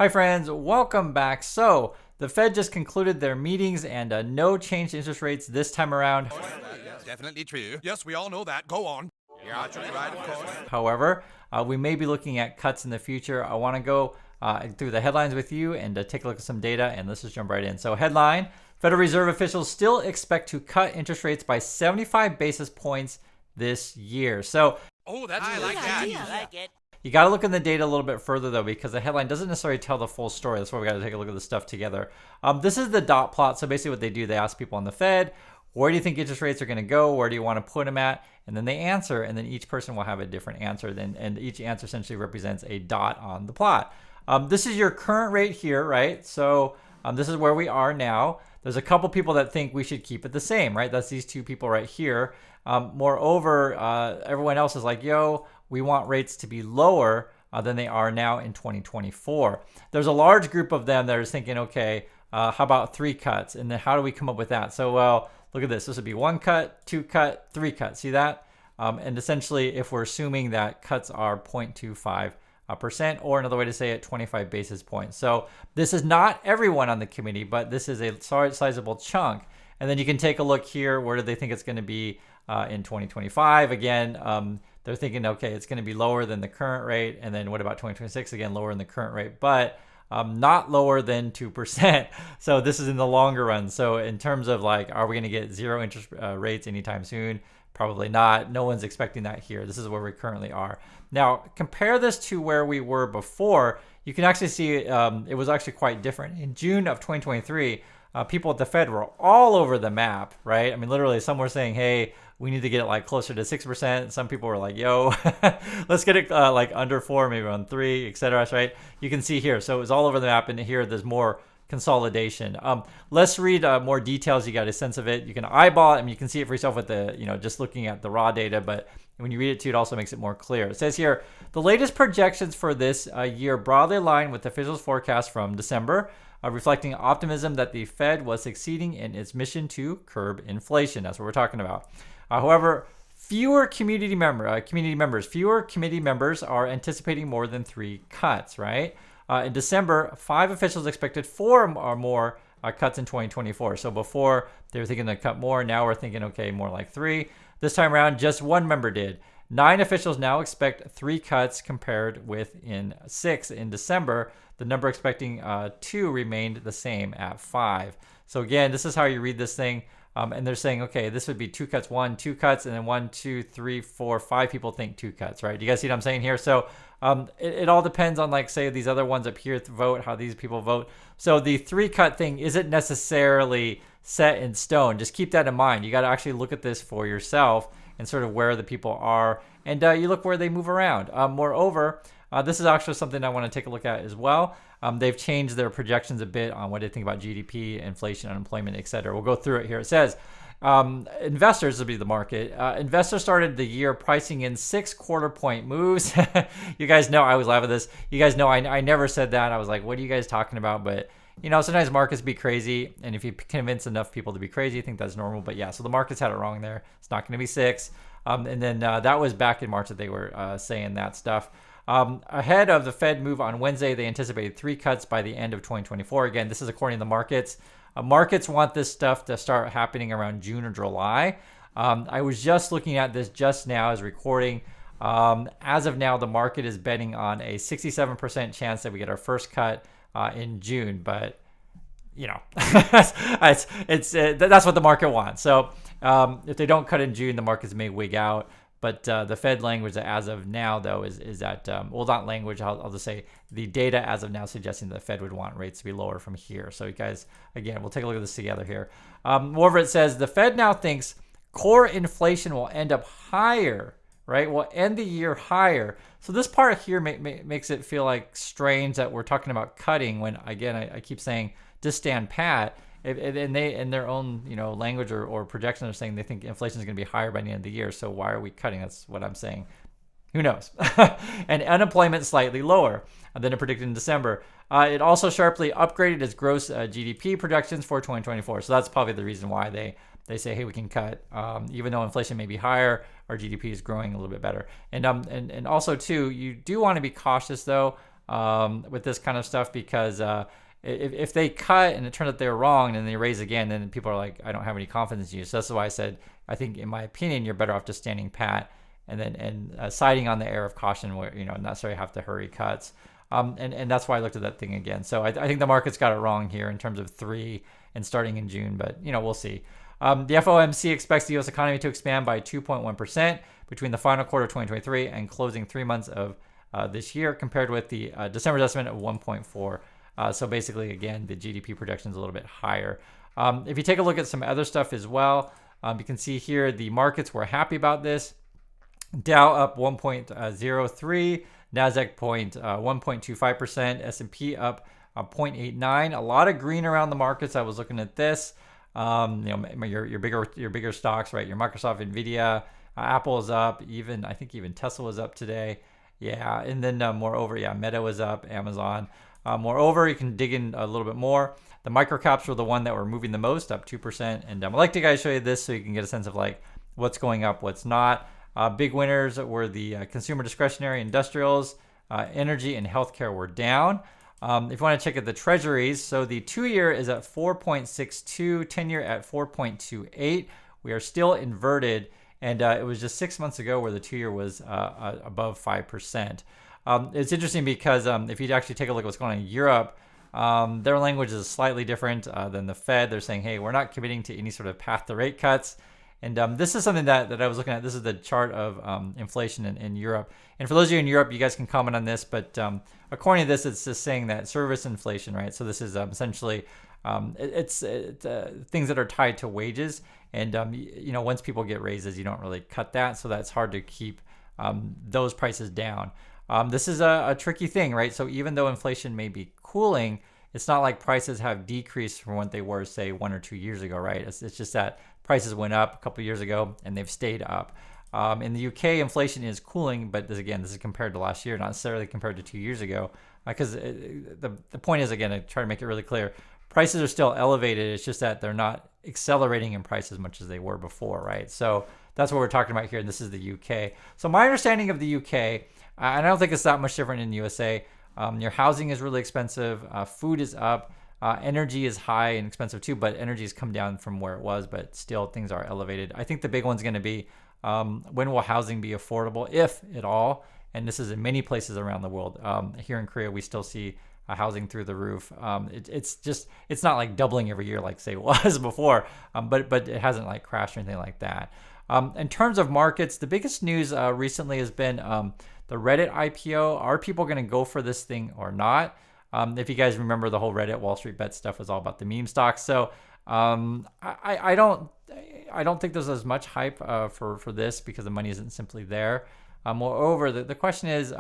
Hi friends, welcome back. So the Fed just concluded their meetings and no change to interest rates this time around. Definitely true. Yes, we all know that. Go on. You're absolutely right, of course. However, we may be looking at cuts in the future. I want to go through the headlines with you and take a look at some data, and let's just jump right in. So headline, Federal Reserve officials still expect to cut interest rates by 75 basis points this year. So I like that. I like it. you got to look in the data a little bit further, though, because the headline doesn't necessarily tell the full story. That's why we got to take a look at the stuff together. This is the dot plot. So basically what they do, they ask people on the Fed, where do you think interest rates are going to go? Where do you want to put them at? And then they answer, and then each person will have a different answer. And each answer essentially represents a dot on the plot. This is your current rate here, right? So this is where we are now. There's a couple people that think we should keep it the same, right? That's these two people right here. Moreover, everyone else is like, yo, we want rates to be lower than they are now in 2024. There's a large group of them that are thinking, okay, how about 3 cuts? And then how do we come up with that? So, well, look at this. This would be 1 cut, 2 cut, 3 cut. See that? And essentially, if we're assuming that cuts are 0.25%, or another way to say it, 25 basis points. So this is not everyone on the committee, but this is a sizable chunk. And then you can take a look here. Where do they think it's going to be in 2025? Again, they're thinking, okay, it's going to be lower than the current rate. And then what about 2026? Again, lower than the current rate, but not lower than 2%. So this is in the longer run. So in terms of like, are we going to get zero interest rates anytime soon? Probably not. No one's expecting that here. This is where we currently are. Now, compare this to where we were before. You can actually see it was actually quite different. In June of 2023, people at the Fed were all over the map, right? I mean, literally, some were saying, hey, we need to get it like closer to 6%. Some people were like, yo, let's get it like under 4, maybe on 3, etc. Right? You can see here. So it was all over the map, and here there's more consolidation. Let's read more details. You got a sense of it. You can eyeball it. I mean, you can see it for yourself with the, just looking at the raw data, but when you read it too, it also makes it more clear. It says here, the latest projections for this year broadly align with officials' forecast from December, reflecting optimism that the Fed was succeeding in its mission to curb inflation. That's what we're talking about. However, fewer committee members are anticipating more than 3 cuts, right? In December, 5 officials expected 4 or more cuts in 2024. So before they were thinking to cut more, now we're thinking, okay, more like 3. This time around, just 1 member did. 9 officials now expect 3 cuts compared with in 6 in December. The number expecting 2 remained the same at 5. So again, this is how you read this thing. And they're saying, okay, this would be 2 cuts, 1, 2 cuts, and then 1, 2, 3, 4, 5 people think 2 cuts, right? Do you guys see what I'm saying here? So it all depends on, like, say, these other ones up here vote, how these people vote. So the 3 cut thing isn't necessarily set in stone. Just keep that in mind. You got to actually look at this for yourself and sort of where the people are. And you look where they move around. Moreover, this is actually something I want to take a look at as well. They've changed their projections a bit on what they think about GDP, inflation, unemployment, et cetera. We'll go through it here. It says, investors, will be the market. Investors started the year pricing in 6 quarter-point moves. You guys know I always laugh at this. You guys know I never said that. I was like, what are you guys talking about? But sometimes markets be crazy, and if you convince enough people to be crazy, I think that's normal. But yeah, so the markets had it wrong there. It's not going to be 6. And then that was back in March that they were saying that stuff. Ahead of the Fed move on Wednesday, they anticipated 3 cuts by the end of 2024. Again, this is according to the markets. Markets want this stuff to start happening around June or July. I was just looking at this just now as recording. As of now, the market is betting on a 67% chance that we get our first cut in June. But, that's what the market wants. So if they don't cut in June, the markets may wig out. But the Fed language as of now, though, is that, well, not language, I'll just say the data as of now suggesting that the Fed would want rates to be lower from here. So you guys, again, we'll take a look at this together here. Moreover, it says the Fed now thinks core inflation will end up higher, right? Will end the year higher. So this part here makes it feel like strange that we're talking about cutting when, again, I keep saying just stand pat. And they, in their own language or projection, are saying they think inflation is going to be higher by the end of the year. So why are we cutting? That's what I'm saying. Who knows? And unemployment slightly lower than it predicted in December. It also sharply upgraded its gross GDP projections for 2024. So that's probably the reason why they say, hey, we can cut. Even though inflation may be higher, our GDP is growing a little bit better. And also, too, you do want to be cautious, though. with this kind of stuff, because if they cut and it turns out they're wrong and they raise again, then people are like, I don't have any confidence in you. So that's why I said, I think, in my opinion, you're better off just standing pat and siding on the air of caution, where not necessarily have to hurry cuts. And that's why I looked at that thing again. So I think the market's got it wrong here in terms of 3 and starting in June, but we'll see. The FOMC expects the U.S. economy to expand by 2.1% between the final quarter of 2023 and closing 3 months of this year, compared with the December's estimate of 1.4. So basically, again, the GDP projection is a little bit higher. If you take a look at some other stuff as well, you can see here the markets were happy about this. Dow up 1.03, Nasdaq 1.25%, S&P up 0.89. A lot of green around the markets. I was looking at this. Your bigger stocks, right? Your Microsoft, Nvidia, Apple is up. I think even Tesla was up today. Yeah, and then moreover, Meta was up, Amazon. Moreover, you can dig in a little bit more. The microcaps were the one that were moving the most, up 2%. And I'd like to guys show you this so you can get a sense of like what's going up, what's not. Big winners were the consumer discretionary, industrials, energy, and healthcare were down. If you want to check at the treasuries, so the 2-year is at 4.62, 10-year at 4.28. We are still inverted, and it was just 6 months ago where the 2-year was above 5%. It's interesting because if you actually take a look at what's going on in Europe, their language is slightly different than the Fed. They're saying, hey, we're not committing to any sort of path to rate cuts. And this is something that I was looking at. This is the chart of inflation in Europe. And for those of you in Europe, you guys can comment on this. But according to this, it's just saying that service inflation, right? So this is essentially it's things that are tied to wages. And, once people get raises, you don't really cut that. So that's hard to keep those prices down. This is a tricky thing, right? So even though inflation may be cooling, it's not like prices have decreased from what they were, say, 1 or 2 years ago, right? It's just that prices went up a couple of years ago and they've stayed up. In the UK, inflation is cooling, but this is compared to last year, not necessarily compared to 2 years ago. Because the point is, again, I try to make it really clear, prices are still elevated. It's just that they're not accelerating in price as much as they were before, right? So that's what we're talking about here, and this is the UK. So my understanding of the UK, and I don't think it's that much different in the USA, your housing is really expensive, food is up, energy is high and expensive too, but energy has come down from where it was, but still things are elevated. I think the big one's going to be when will housing be affordable, if at all? And this is in many places around the world. Here in Korea, we still see housing through the roof. It's not like doubling every year like say it was before, but it hasn't like crashed or anything like that. In terms of markets, the biggest news recently has been the Reddit IPO. Are people going to go for this thing or not? If you guys remember, the whole Reddit Wall Street Bet stuff was all about the meme stocks. So I don't think there's as much hype for this because the money isn't simply there. Moreover, the question is,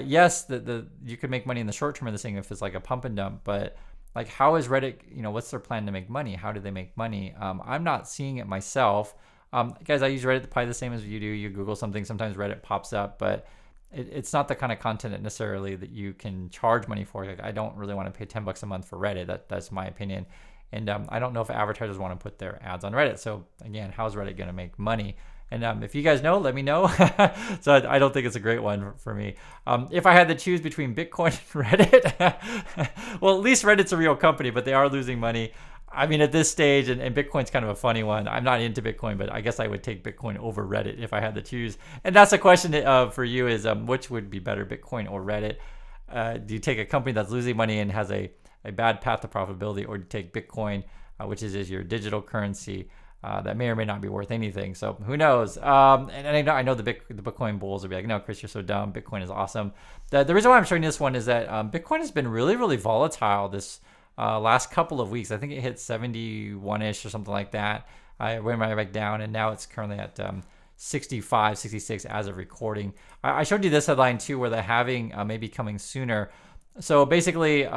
yes, you could make money in the short term of this thing if it's like a pump and dump, but like how is Reddit, what's their plan to make money? How do they make money? I'm not seeing it myself. Guys, I use Reddit probably the same as you do. You Google something, sometimes Reddit pops up, but it's not the kind of content that necessarily that you can charge money for. Like, I don't really want to pay $10 a month for Reddit. That's my opinion. And I don't know if advertisers want to put their ads on Reddit. So again, how's Reddit going to make money? And if you guys know, let me know. So I don't think it's a great one for me. If I had to choose between Bitcoin and Reddit, well, at least Reddit's a real company, but they are losing money. I mean, at this stage, and Bitcoin's kind of a funny one. I'm not into Bitcoin, but I guess I would take Bitcoin over Reddit if I had to choose. And that's a question for you is which would be better, Bitcoin or Reddit? Do you take a company that's losing money and has a bad path to profitability, or do you take Bitcoin, which is your digital currency that may or may not be worth anything? So who knows? And I know the Bitcoin bulls will be like, no, Chris, you're so dumb. Bitcoin is awesome. The reason why I'm showing this one is that Bitcoin has been really, really volatile this last couple of weeks. I think it hit 71-ish or something like that. I went right back down, and now it's currently at 65, 66 as of recording. I showed you this headline too, where the halving may be coming sooner. So basically,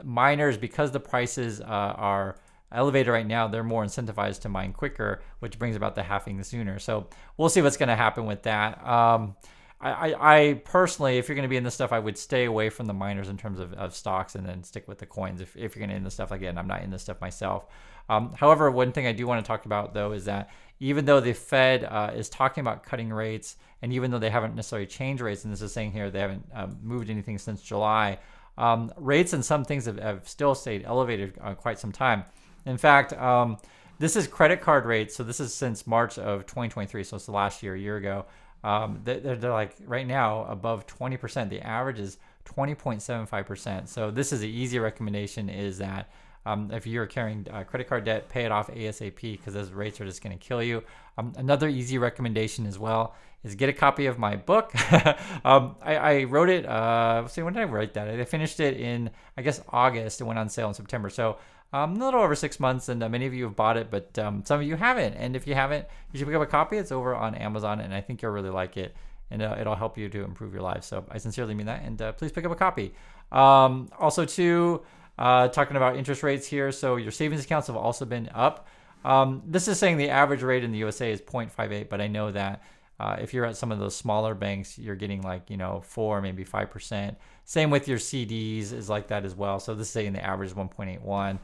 miners, because the prices are elevated right now, they're more incentivized to mine quicker, which brings about the halving sooner. So we'll see what's going to happen with that. I personally, if you're going to be in this stuff, I would stay away from the minors in terms of stocks and then stick with the coins. If you're going to in this stuff, again, I'm not in this stuff myself. However, one thing I do want to talk about though is that even though the Fed is talking about cutting rates, and even though they haven't necessarily changed rates, and this is saying here they haven't moved anything since July, rates and some things have still stayed elevated quite some time. In fact, this is credit card rates. So this is since March of 2023. So it's the last year, a year ago. They're like right now above 20%. The average is 20.75%. So this is the easy recommendation is that if you're carrying credit card debt, pay it off ASAP because those rates are just going to kill you. Another easy recommendation as well is get a copy of my book. I wrote it, let's see, when did I write that? I finished it in, I guess, August. It went on sale in September. So a little over 6 months, and many of you have bought it, but some of you haven't. And if you haven't, you should pick up a copy. It's over on Amazon, and I think you'll really like it, and it'll help you to improve your life. So I sincerely mean that, and please pick up a copy. Also, too, talking about interest rates here. So your savings accounts have also been up. This is saying the average rate in the USA is 0.58, but I know that if you're at some of those smaller banks, you're getting like, 4, maybe 5%. Same with your CDs is like that as well. So this is saying the average is 1.81.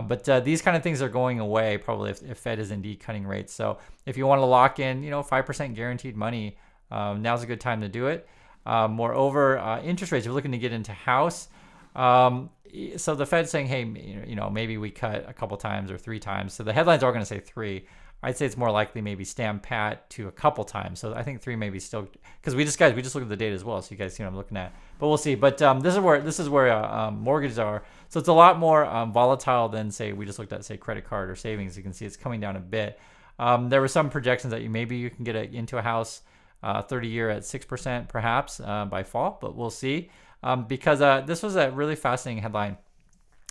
But these kind of things are going away probably if Fed is indeed cutting rates. So if you want to lock in, 5% guaranteed money, now's a good time to do it. Moreover, interest rates, if you're looking to get into house. So the Fed's saying, hey, maybe we cut a couple times or 3 times. So the headlines are going to say 3. I'd say it's more likely maybe stand pat to a couple times. So I think 3 maybe still, because we just look at the data as well, so you guys see what I'm looking at. But we'll see. But this is where mortgages are. So it's a lot more volatile than say we just looked at say credit card or savings. You can see it's coming down a bit. There were some projections that maybe you can get into a house 30-year at 6% perhaps by fall, but we'll see. Because this was a really fascinating headline,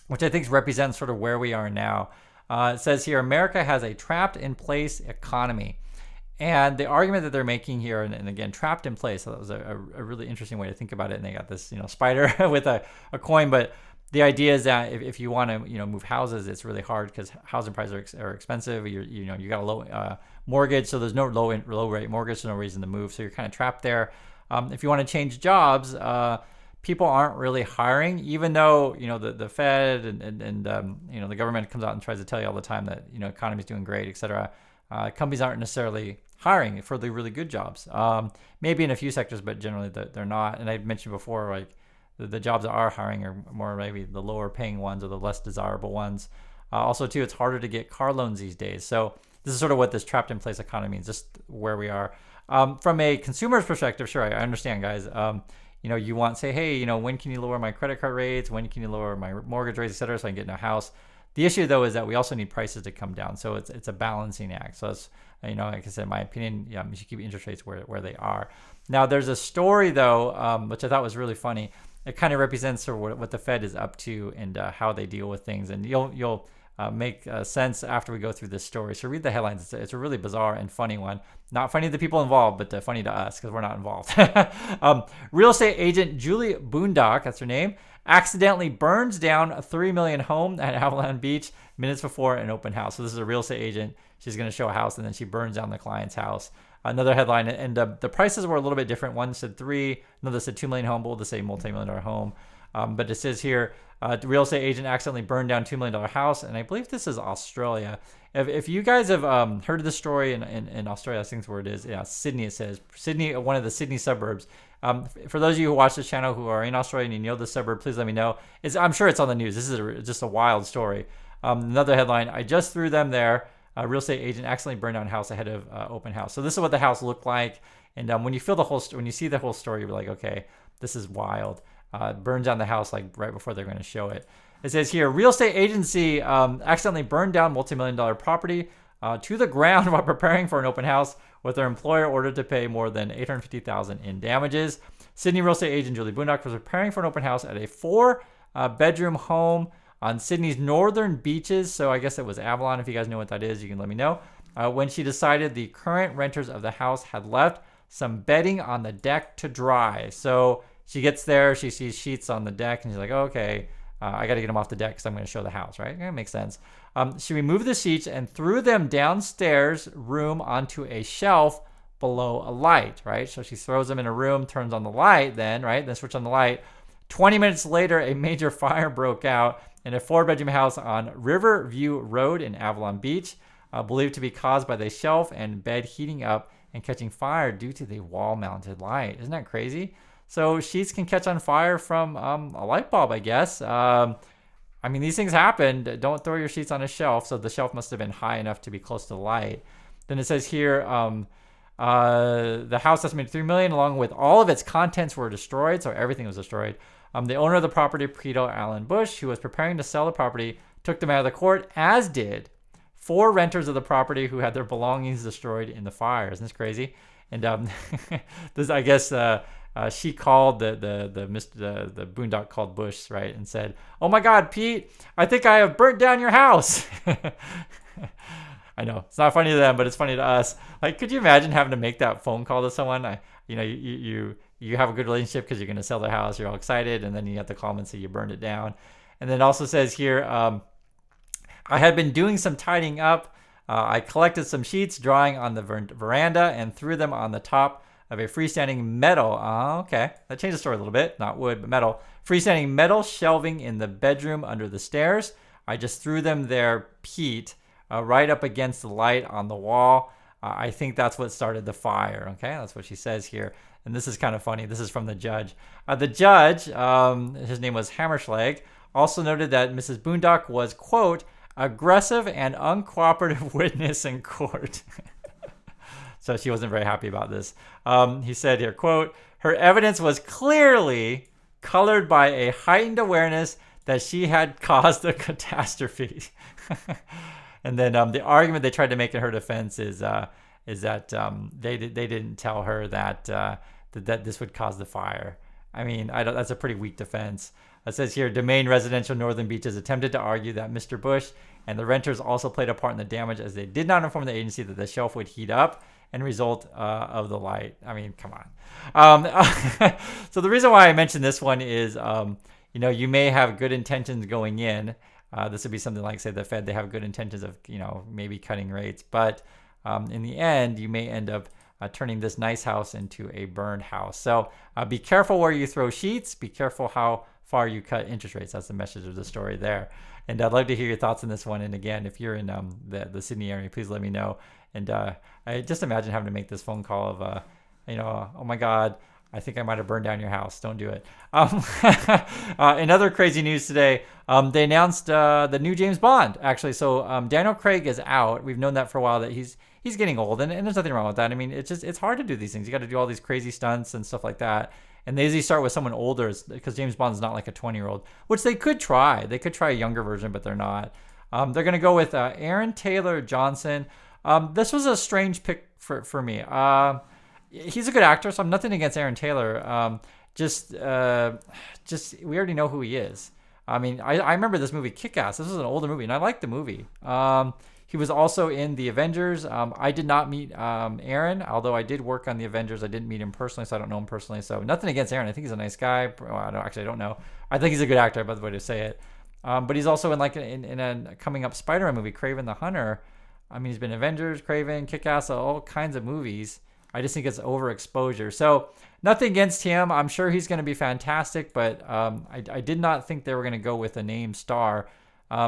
which I think represents sort of where we are now. It says here, America has a trapped in place economy. And the argument that they're making here, and again, trapped in place, so that was a really interesting way to think about it. And they got this, spider with a coin. But the idea is that if you want to, move houses, it's really hard because housing prices are expensive. You got a low mortgage, so there's no low rate mortgage, so no reason to move. So you're kind of trapped there. If you want to change jobs, people aren't really hiring, even though the Fed and the government comes out and tries to tell you all the time that economy's doing great, et cetera. Companies aren't necessarily hiring for the really good jobs. Maybe in a few sectors, but generally they're not. And I mentioned before, like the jobs that are hiring are more maybe the lower paying ones or the less desirable ones. Also, too, it's harder to get car loans these days. So this is sort of what this trapped in place economy means, just where we are. From a consumer's perspective, sure, I understand, guys. You want to say, hey, when can you lower my credit card rates? When can you lower my mortgage rates, et cetera, so I can get in a house? The issue, though, is that we also need prices to come down. So it's a balancing act. So it's, like I said, in my opinion, you should keep interest rates where they are. Now, there's a story, though, which I thought was really funny. It kind of represents sort of what the Fed is up to and how they deal with things. And you'll make sense after we go through this story. So read the headlines. It's a really bizarre and funny one. Not funny to the people involved, but funny to us because we're not involved. Real estate agent Julie Boondock, that's her name, accidentally burns down a $3 million home at Avalon Beach minutes before an open house. So this is a real estate agent. She's going to show a house, and then she burns down the client's house. Another headline, and the prices were a little bit different. One said 3, another said $2 million home, both the same multi-million-dollar home. But it says here, the real estate agent accidentally burned down $2 million house, and I believe this is Australia. If you guys have heard of this story in Australia, I think that's where it is. Yeah, Sydney, it says. Sydney, one of the Sydney suburbs. For those of you who watch this channel who are in Australia and you know the suburb, please let me know. I'm sure it's on the news. This is just a wild story. Another headline, I just threw them there. A real estate agent accidentally burned down house ahead of open house. So this is what the house looked like. And when you see the whole story, you're like, okay, this is wild. Burned down the house like right before they're going to show it. It says here, real estate agency accidentally burned down multi-million-dollar property to the ground while preparing for an open house, with their employer ordered to pay more than $850,000 in damages. Sydney real estate agent Julie Boondock was preparing for an open house at a 4-bedroom home on Sydney's northern beaches. So I guess it was Avalon. If you guys know what that is, you can let me know. When she decided the current renters of the house had left some bedding on the deck to dry. So she gets there, she sees sheets on the deck, and she's like, oh, okay, I got to get them off the deck because I'm going to show the house, right? That makes sense. She removed the sheets and threw them downstairs room onto a shelf below a light, right? So she throws them in a room, turns on the light, then switch on the light. 20 minutes later, a major fire broke out in a 4-bedroom house on Riverview Road in Avalon Beach, believed to be caused by the shelf and bed heating up and catching fire due to the wall-mounted light. Isn't that crazy? So sheets can catch on fire from a light bulb, I guess. I mean, these things happen. Don't throw your sheets on a shelf. So the shelf must have been high enough to be close to the light. Then it says here, the house estimated $3 million, along with all of its contents, were destroyed. So everything was destroyed. The owner of the property, Preto Allen Bush, who was preparing to sell the property, took them out of the court, as did 4 renters of the property who had their belongings destroyed in the fire. Isn't this crazy? And this, I guess, she called the Boondock called Bush, right, and said, "Oh my God, Pete, I think I have burnt down your house." I know it's not funny to them, but it's funny to us. Like, could you imagine having to make that phone call to someone? You have a good relationship because you're going to sell their house. You're all excited, and then you have to call them and say you burned it down. And then it also says here, I had been doing some tidying up. I collected some sheets, drying on the veranda, and threw them on the top of a freestanding metal. Okay, that changed the story a little bit. Not wood, but metal. Freestanding metal shelving in the bedroom under the stairs. I just threw them there, Pete, right up against the light on the wall. I think that's what started the fire. Okay, that's what she says here. And this is kind of funny. This is from the judge. The judge, his name was Hammerschlag, also noted that Mrs. Boondock was, quote, aggressive and uncooperative witness in court. So she wasn't very happy about this. He said here, quote, her evidence was clearly colored by a heightened awareness that she had caused the catastrophe. And then the argument they tried to make in her defense is that they didn't tell her that this would cause the fire. I mean, that's a pretty weak defense. It says here, Domain Residential Northern Beaches attempted to argue that Mr. Bush and the renters also played a part in the damage, as they did not inform the agency that the shelf would heat up and result of the light. I mean, come on. So the reason why I mentioned this one is, you may have good intentions going in. This would be something like, say, the Fed, they have good intentions of, maybe cutting rates. But in the end, you may end up turning this nice house into a burned house. So be careful where you throw sheets. Be careful how far you cut interest rates. That's the message of the story there. And I'd love to hear your thoughts on this one. And again, if you're in the Sydney area, please let me know. And I just imagine having to make this phone call of, oh my God, I think I might have burned down your house. Don't do it. In other crazy news today, they announced the new James Bond, actually. So Daniel Craig is out. We've known that for a while, that he's getting old, and there's nothing wrong with that. I mean, it's hard to do these things. You got to do all these crazy stunts and stuff like that. And they usually start with someone older, because James Bond's not like a 20-year-old, which they could try. They could try a younger version, but they're not. They're going to go with Aaron Taylor Johnson. This was a strange pick for me. He's a good actor, so I'm nothing against Aaron Taylor. Just we already know who he is. I mean, I remember this movie Kick-Ass. This was an older movie, and I liked the movie. He was also in The Avengers. I did not meet Aaron, although I did work on The Avengers. I didn't meet him personally, so I don't know him personally. So nothing against Aaron. I think he's a nice guy. Well, I don't know. I think he's a good actor, by the way to say it. But he's also in a coming up Spider-Man movie, Kraven the Hunter. I mean, he's been Avengers, Kraven, Kick-Ass, all kinds of movies. I just think it's overexposure. So nothing against him. I'm sure he's going to be fantastic, but I did not think they were going to go with a named star.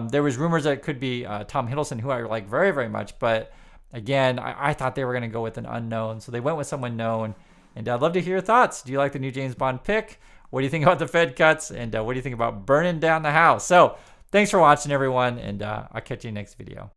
There was rumors that it could be Tom Hiddleston, who I like very, very much. But again, I thought they were going to go with an unknown. So they went with someone known. And I'd love to hear your thoughts. Do you like the new James Bond pick? What do you think about the Fed cuts? And what do you think about burning down the house? So thanks for watching, everyone. And I'll catch you next video.